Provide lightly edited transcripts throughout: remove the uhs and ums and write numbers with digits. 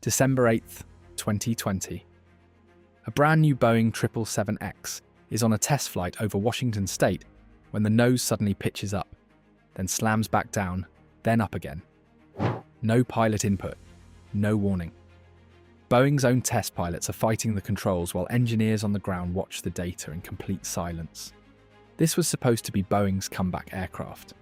December 8th, 2020. A brand new Boeing 777X is on a test flight over Washington state when the nose suddenly pitches up, then slams back down, then up again. No pilot input, no warning. Boeing's own test pilots are fighting the controls while engineers on the ground watch the data in complete silence. This was supposed to be Boeing's comeback aircraft,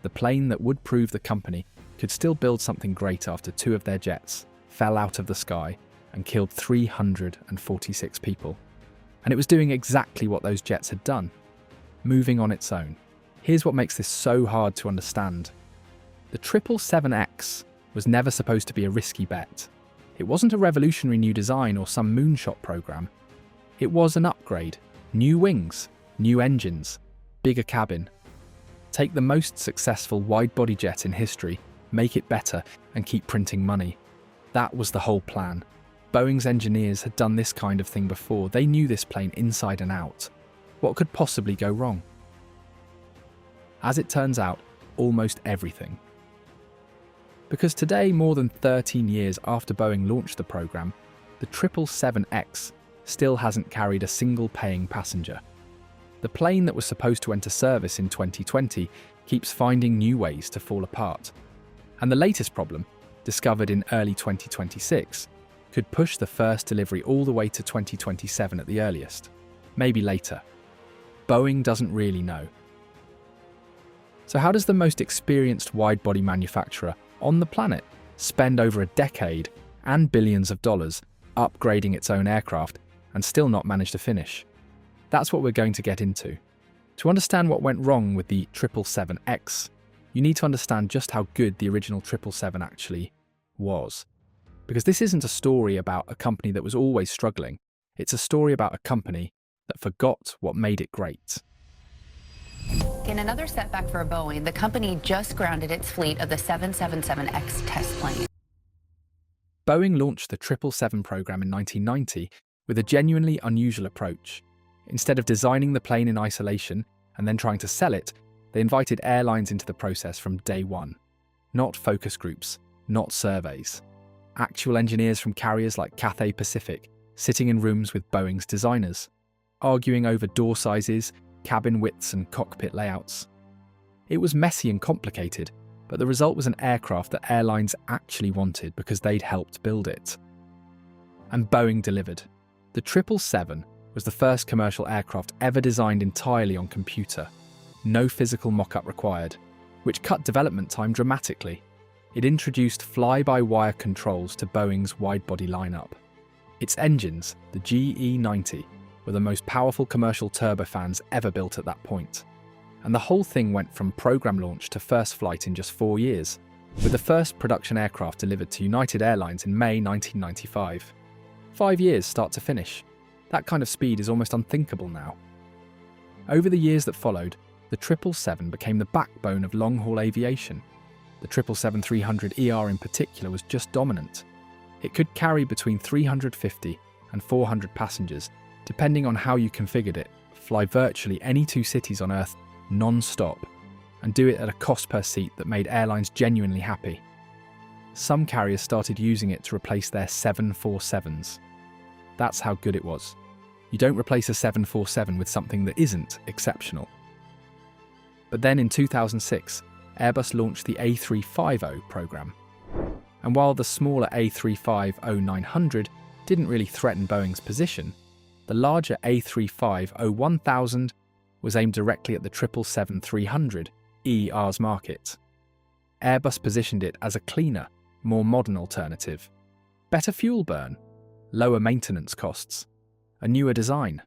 the plane that would prove the company could still build something great after two of their jets fell out of the sky and killed 346 people. And it was doing exactly what those jets had done, moving on its own. Here's what makes this so hard to understand. The 777X was never supposed to be a risky bet. It wasn't a revolutionary new design or some moonshot program. It was an upgrade, new wings, new engines, bigger cabin. Take the most successful wide-body jet in history, make it better, and keep printing money. That was the whole plan. Boeing's engineers had done this kind of thing before. They knew this plane inside and out. What could possibly go wrong? As it turns out, almost everything. Because today, more than 13 years after Boeing launched the program, the 777X still hasn't carried a single paying passenger. The plane that was supposed to enter service in 2020 keeps finding new ways to fall apart. And the latest problem, discovered in early 2026, could push the first delivery all the way to 2027 at the earliest. Maybe later. Boeing doesn't really know. So how does the most experienced wide-body manufacturer on the planet spend over a decade and billions of dollars upgrading its own aircraft and still not manage to finish? That's what we're going to get into. To understand what went wrong with the 777X, you need to understand just how good the original 777 actually was. Because this isn't a story about a company that was always struggling. It's a story about a company that forgot what made it great. In another setback for Boeing, the company just grounded its fleet of the 777X test plane. Boeing launched the 777 program in 1990 with a genuinely unusual approach. Instead of designing the plane in isolation and then trying to sell it, they invited airlines into the process from day one. Not focus groups, not surveys. Actual engineers from carriers like Cathay Pacific sitting in rooms with Boeing's designers, arguing over door sizes, cabin widths and cockpit layouts. It was messy and complicated, but the result was an aircraft that airlines actually wanted because they'd helped build it. And Boeing delivered. The 777 was the first commercial aircraft ever designed entirely on computer. No physical mock-up required, which cut development time dramatically. It introduced fly-by-wire controls to Boeing's wide-body lineup. Its engines, the GE90, were the most powerful commercial turbofans ever built at that point. And the whole thing went from program launch to first flight in just 4 years, with the first production aircraft delivered to United Airlines in May 1995. 5 years start to finish. That kind of speed is almost unthinkable now. Over the years that followed, the 777 became the backbone of long-haul aviation. The 777-300ER in particular was just dominant. It could carry between 350 and 400 passengers, depending on how you configured it, fly virtually any two cities on Earth non-stop, and do it at a cost per seat that made airlines genuinely happy. Some carriers started using it to replace their 747s. That's how good it was. You don't replace a 747 with something that isn't exceptional. But then in 2006, Airbus launched the A350 program. And while the smaller A350-900 didn't really threaten Boeing's position, the larger A350-1000 was aimed directly at the 777-300ER's market. Airbus positioned it as a cleaner, more modern alternative. Better fuel burn, lower maintenance costs, a newer design.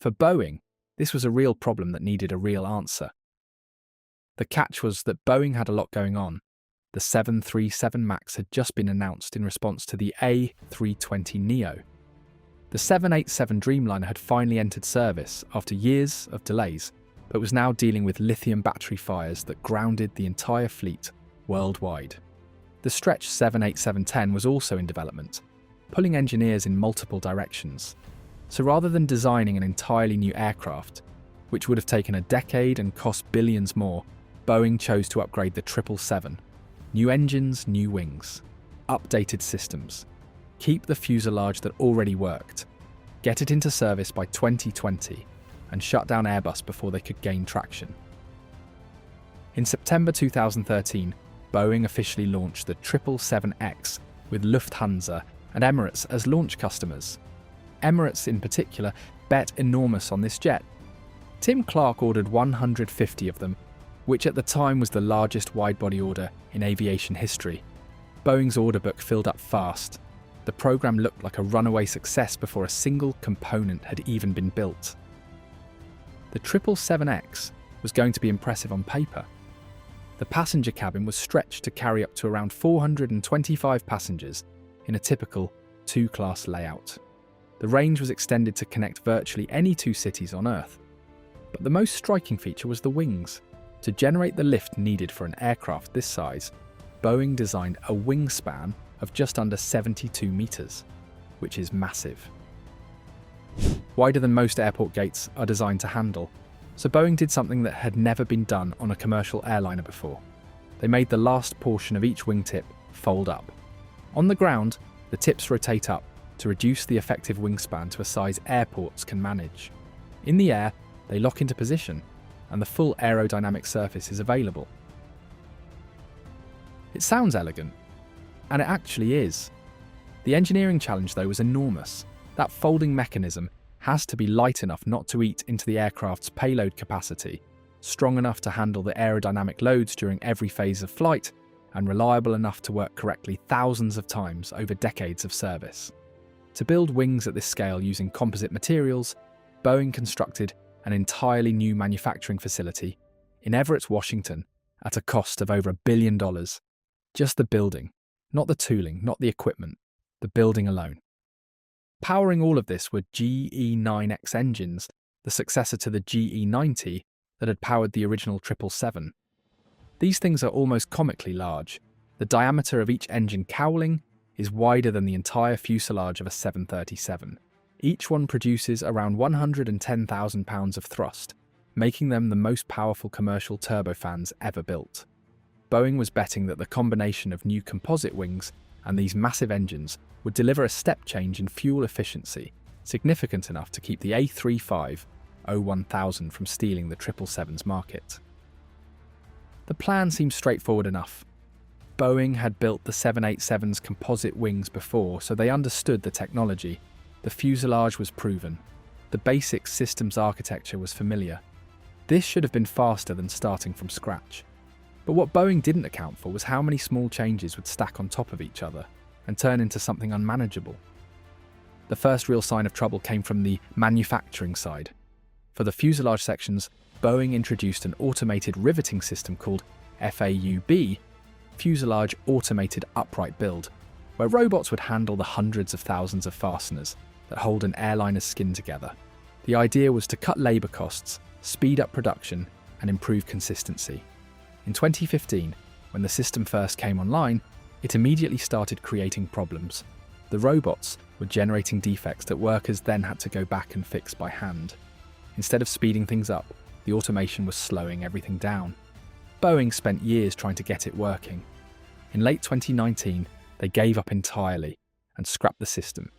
For Boeing, this was a real problem that needed a real answer. The catch was that Boeing had a lot going on. The 737 MAX had just been announced in response to the A320neo. The 787 Dreamliner had finally entered service after years of delays, but was now dealing with lithium battery fires that grounded the entire fleet worldwide. The stretch 787-10 was also in development, pulling engineers in multiple directions. So rather than designing an entirely new aircraft, which would have taken a decade and cost billions more, Boeing chose to upgrade the 777. New engines, new wings. updated systems, keep the fuselage that already worked, get it into service by 2020, and shut down Airbus before they could gain traction. In September 2013, Boeing officially launched the 777X with Lufthansa and Emirates as launch customers. Emirates in particular bet enormous on this jet. Tim Clark ordered 150 of them, which at the time was the largest wide-body order in aviation history. Boeing's order book filled up fast. The program looked like a runaway success before a single component had even been built. The 777X was going to be impressive on paper. The passenger cabin was stretched to carry up to around 425 passengers in a typical two-class layout. The range was extended to connect virtually any two cities on Earth. But the most striking feature was the wings. To generate the lift needed for an aircraft this size, Boeing designed a wingspan of just under 72 meters, which is massive. Wider than most airport gates are designed to handle, so Boeing did something that had never been done on a commercial airliner before. They made the last portion of each wingtip fold up. On the ground, the tips rotate up to reduce the effective wingspan to a size airports can manage. In the air, they lock into position, and the full aerodynamic surface is available. It sounds elegant, and it actually is. The engineering challenge, though, was enormous. That folding mechanism has to be light enough not to eat into the aircraft's payload capacity, strong enough to handle the aerodynamic loads during every phase of flight, and reliable enough to work correctly thousands of times over decades of service. To build wings at this scale using composite materials, Boeing constructed an entirely new manufacturing facility in Everett, Washington, at a cost of over $1 billion. Just the building, not the tooling, not the equipment, the building alone. Powering all of this were GE9X engines, the successor to the GE90 that had powered the original 777. These things are almost comically large. The diameter of each engine cowling is wider than the entire fuselage of a 737. Each one produces around 110,000 pounds of thrust, making them the most powerful commercial turbofans ever built. Boeing was betting that the combination of new composite wings and these massive engines would deliver a step change in fuel efficiency, significant enough to keep the A350-1000 from stealing the 777's market. The plan seemed straightforward enough. Boeing had built the 787's composite wings before, so they understood the technology. The fuselage was proven. The basic systems architecture was familiar. This should have been faster than starting from scratch. But what Boeing didn't account for was how many small changes would stack on top of each other and turn into something unmanageable. The first real sign of trouble came from the manufacturing side. For the fuselage sections, Boeing introduced an automated riveting system called FAUB, Fuselage Automated Upright Build, where robots would handle the hundreds of thousands of fasteners that hold an airliner's skin together. The idea was to cut labour costs, speed up production, and improve consistency. In 2015, when the system first came online, it immediately started creating problems. The robots were generating defects that workers then had to go back and fix by hand. Instead of speeding things up, the automation was slowing everything down. Boeing spent years trying to get it working. In late 2019, they gave up entirely and scrapped the system.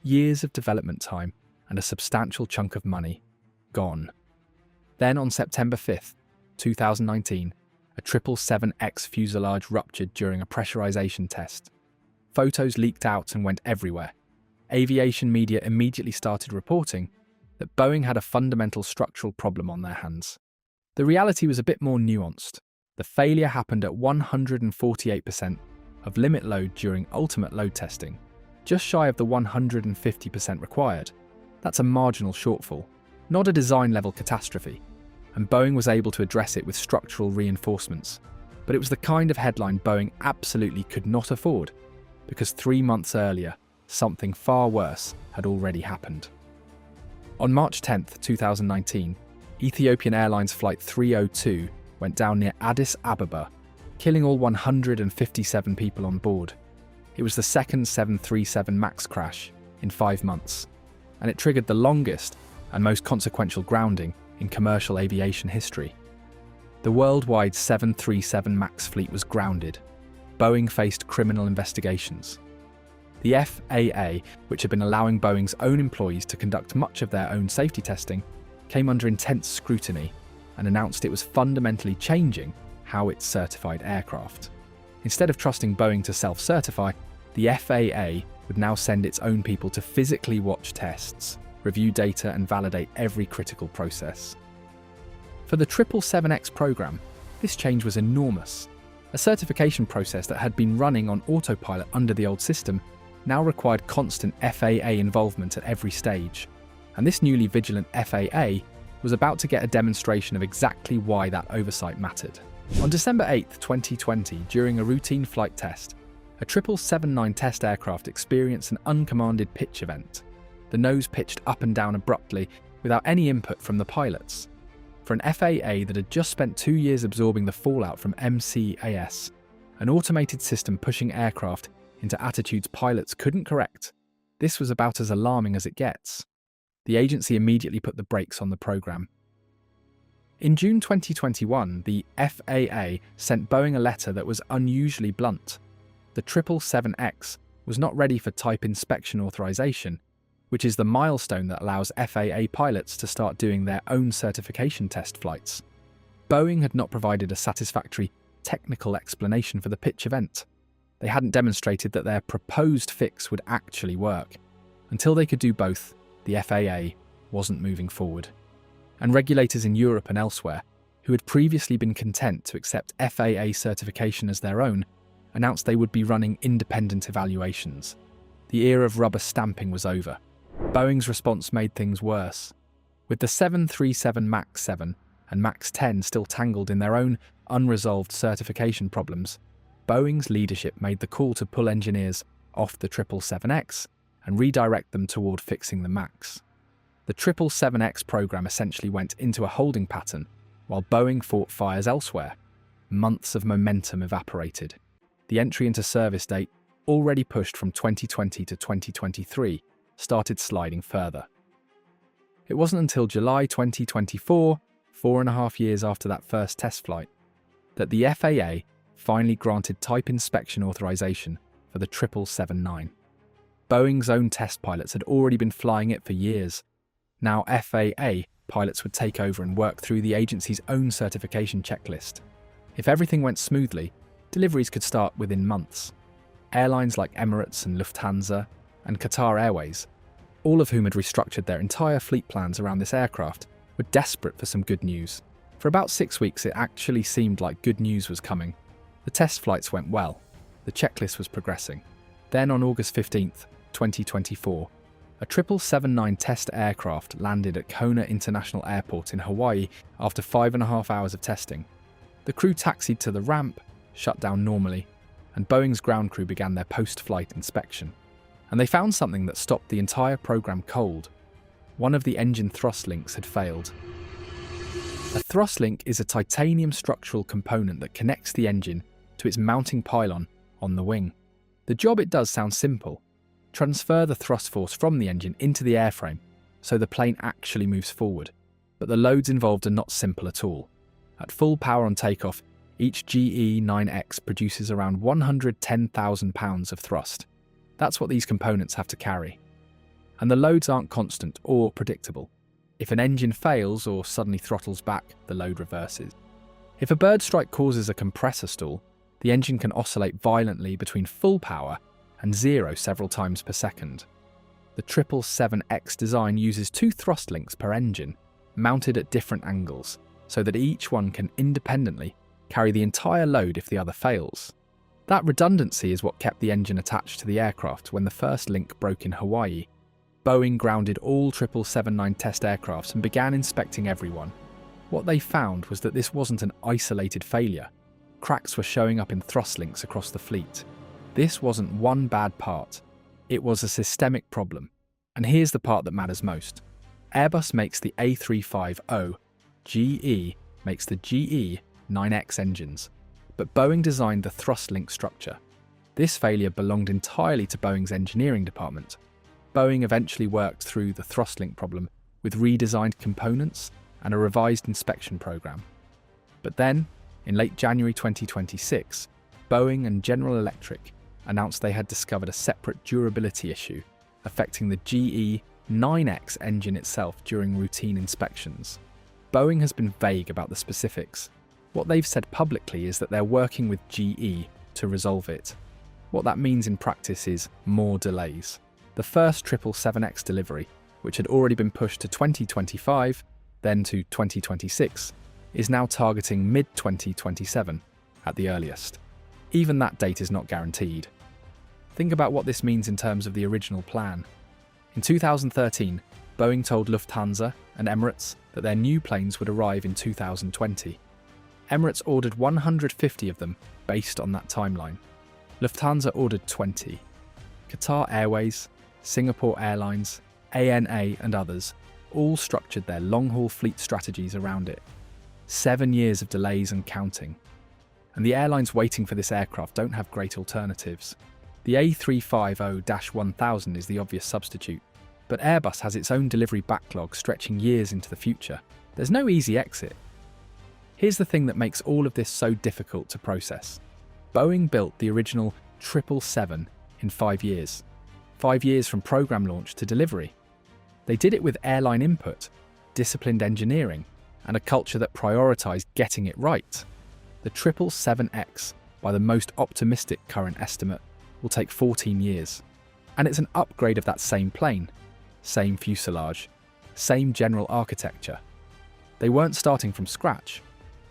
Years of development time and a substantial chunk of money gone. Then on September 5th, 2019, a 777X fuselage ruptured during a pressurization test. Photos leaked out and went everywhere. Aviation media immediately started reporting that Boeing had a fundamental structural problem on their hands. The reality was a bit more nuanced. The failure happened at 148% of limit load during ultimate load testing, just shy of the 150% required. That's a marginal shortfall, not a design-level catastrophe, and Boeing was able to address it with structural reinforcements. But it was the kind of headline Boeing absolutely could not afford, because 3 months earlier, something far worse had already happened. On March 10, 2019, Ethiopian Airlines Flight 302 went down near Addis Ababa, killing all 157 people on board. It was the second 737 MAX crash in 5 months, and it triggered the longest and most consequential grounding in commercial aviation history. The worldwide 737 MAX fleet was grounded. Boeing faced criminal investigations. The FAA, which had been allowing Boeing's own employees to conduct much of their own safety testing, came under intense scrutiny and announced it was fundamentally changing how it certified aircraft. Instead of trusting Boeing to self-certify, the FAA would now send its own people to physically watch tests, review data and validate every critical process. For the 777X program, this change was enormous. A certification process that had been running on autopilot under the old system now required constant FAA involvement at every stage. And this newly vigilant FAA was about to get a demonstration of exactly why that oversight mattered. On December 8, 2020, during a routine flight test, a 777-9 test aircraft experienced an uncommanded pitch event. The nose pitched up and down abruptly without any input from the pilots. For an FAA that had just spent 2 years absorbing the fallout from MCAS, an automated system pushing aircraft into attitudes pilots couldn't correct, this was about as alarming as it gets. The agency immediately put the brakes on the program. In June 2021, the FAA sent Boeing a letter that was unusually blunt. The 777X was not ready for type inspection authorization, which is the milestone that allows FAA pilots to start doing their own certification test flights. Boeing had not provided a satisfactory technical explanation for the pitch event. They hadn't demonstrated that their proposed fix would actually work. Until they could do both, the FAA wasn't moving forward. And regulators in Europe and elsewhere, who had previously been content to accept FAA certification as their own, announced they would be running independent evaluations. The era of rubber stamping was over. Boeing's response made things worse. With the 737 MAX 7 and MAX 10 still tangled in their own unresolved certification problems, Boeing's leadership made the call to pull engineers off the 777X and redirect them toward fixing the MAX. The 777X program essentially went into a holding pattern while Boeing fought fires elsewhere. Months of momentum evaporated. The entry into service date, already pushed from 2020 to 2023, started sliding further. It wasn't until July 2024, 4.5 years after that first test flight, that the FAA finally granted type inspection authorization for the 777-9. Boeing's own test pilots had already been flying it for years. Now FAA pilots would take over and work through the agency's own certification checklist. If everything went smoothly, deliveries could start within months. Airlines like Emirates and Lufthansa and Qatar Airways, all of whom had restructured their entire fleet plans around this aircraft, were desperate for some good news. For about 6 weeks, it actually seemed like good news was coming. The test flights went well. The checklist was progressing. Then on August 15th, 2024, a 777-9 test aircraft landed at Kona International Airport in Hawaii after 5.5 hours of testing. The crew taxied to the ramp, shut down normally, and Boeing's ground crew began their post-flight inspection. And they found something that stopped the entire program cold. One of the engine thrust links had failed. A thrust link is a titanium structural component that connects the engine to its mounting pylon on the wing. The job it does sounds simple. Transfer the thrust force from the engine into the airframe so the plane actually moves forward. But the loads involved are not simple at all. At full power on takeoff, each GE9X produces around 110,000 pounds of thrust. That's what these components have to carry. And the loads aren't constant or predictable. If an engine fails or suddenly throttles back, the load reverses. If a bird strike causes a compressor stall, the engine can oscillate violently between full power and zero several times per second. The 777X design uses 2 thrust links per engine, mounted at different angles, so that each one can independently carry the entire load if the other fails. That redundancy is what kept the engine attached to the aircraft when the first link broke in Hawaii. Boeing grounded all 777-9 test aircrafts and began inspecting everyone. What they found was that this wasn't an isolated failure. Cracks were showing up in thrust links across the fleet. This wasn't one bad part. It was a systemic problem. And here's the part that matters most. Airbus makes the A350, GE makes the GE9X engines, but Boeing designed the thrust link structure. This failure belonged entirely to Boeing's engineering department. Boeing eventually worked through the thrust link problem with redesigned components and a revised inspection program. But then, in late January 2026, Boeing and General Electric announced they had discovered a separate durability issue affecting the GE9X engine itself during routine inspections. Boeing has been vague about the specifics. What they've said publicly is that they're working with GE to resolve it. What that means in practice is more delays. The first 777X delivery, which had already been pushed to 2025, then to 2026, is now targeting mid-2027 at the earliest. Even that date is not guaranteed. Think about what this means in terms of the original plan. In 2013, Boeing told Lufthansa and Emirates that their new planes would arrive in 2020. Emirates ordered 150 of them based on that timeline. Lufthansa ordered 20. Qatar Airways, Singapore Airlines, ANA and others all structured their long-haul fleet strategies around it. 7 years of delays and counting. And the airlines waiting for this aircraft don't have great alternatives. The A350-1000 is the obvious substitute, but Airbus has its own delivery backlog stretching years into the future. There's no easy exit. Here's the thing that makes all of this so difficult to process. Boeing built the original 777 in 5 years. 5 years from program launch to delivery. They did it with airline input, disciplined engineering, and a culture that prioritized getting it right. The 777X, by the most optimistic current estimate, will take 14 years. And it's an upgrade of that same plane, same fuselage, same general architecture. They weren't starting from scratch.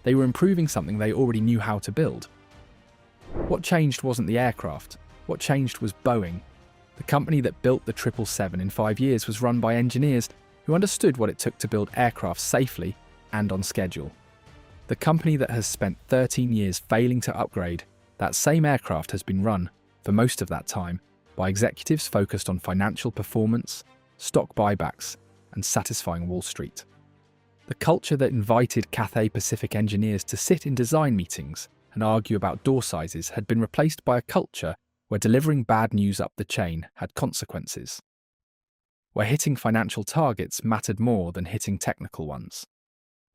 They were improving something they already knew how to build. What changed wasn't the aircraft. What changed was Boeing. The company that built the 777 in 5 years was run by engineers who understood what it took to build aircraft safely and on schedule. The company that has spent 13 years failing to upgrade, that same aircraft has been run, for most of that time, by executives focused on financial performance, stock buybacks, and satisfying Wall Street. The culture that invited Cathay Pacific engineers to sit in design meetings and argue about door sizes had been replaced by a culture where delivering bad news up the chain had consequences, where hitting financial targets mattered more than hitting technical ones.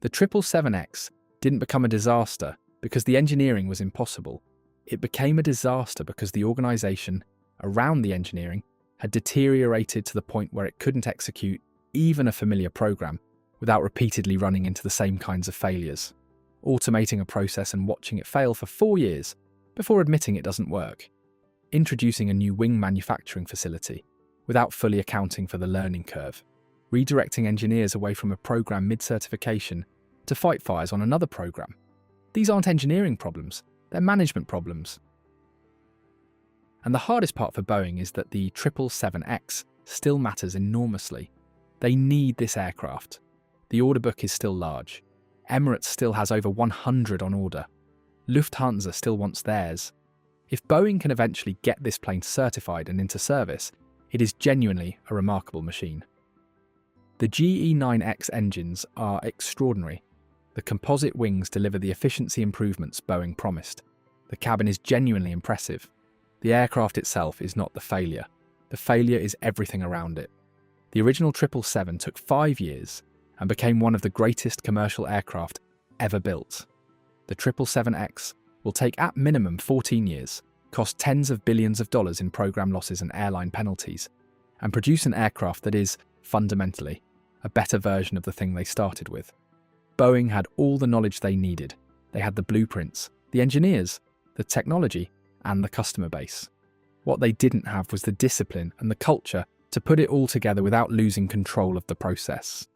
The 777X didn't become a disaster because the engineering was impossible. It became a disaster because the organisation around the engineering had deteriorated to the point where it couldn't execute even a familiar program without repeatedly running into the same kinds of failures, automating a process and watching it fail for 4 years before admitting it doesn't work, introducing a new wing manufacturing facility without fully accounting for the learning curve, redirecting engineers away from a program mid-certification to fight fires on another program. These aren't engineering problems, they're management problems. And the hardest part for Boeing is that the 777X still matters enormously. They need this aircraft. The order book is still large. Emirates still has over 100 on order. Lufthansa still wants theirs. If Boeing can eventually get this plane certified and into service, it is genuinely a remarkable machine. The GE9X engines are extraordinary. The composite wings deliver the efficiency improvements Boeing promised. The cabin is genuinely impressive. The aircraft itself is not the failure. The failure is everything around it. The original 777 took 5 years and became one of the greatest commercial aircraft ever built. The 777X will take at minimum 14 years, cost tens of billions of dollars in program losses and airline penalties, and produce an aircraft that is, fundamentally, a better version of the thing they started with. Boeing had all the knowledge they needed. They had the blueprints, the engineers, the technology, and the customer base. What they didn't have was the discipline and the culture to put it all together without losing control of the process.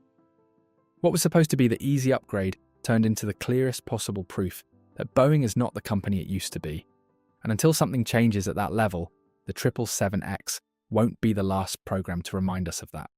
What was supposed to be the easy upgrade turned into the clearest possible proof that Boeing is not the company it used to be. And until something changes at that level, the 777X won't be the last program to remind us of that.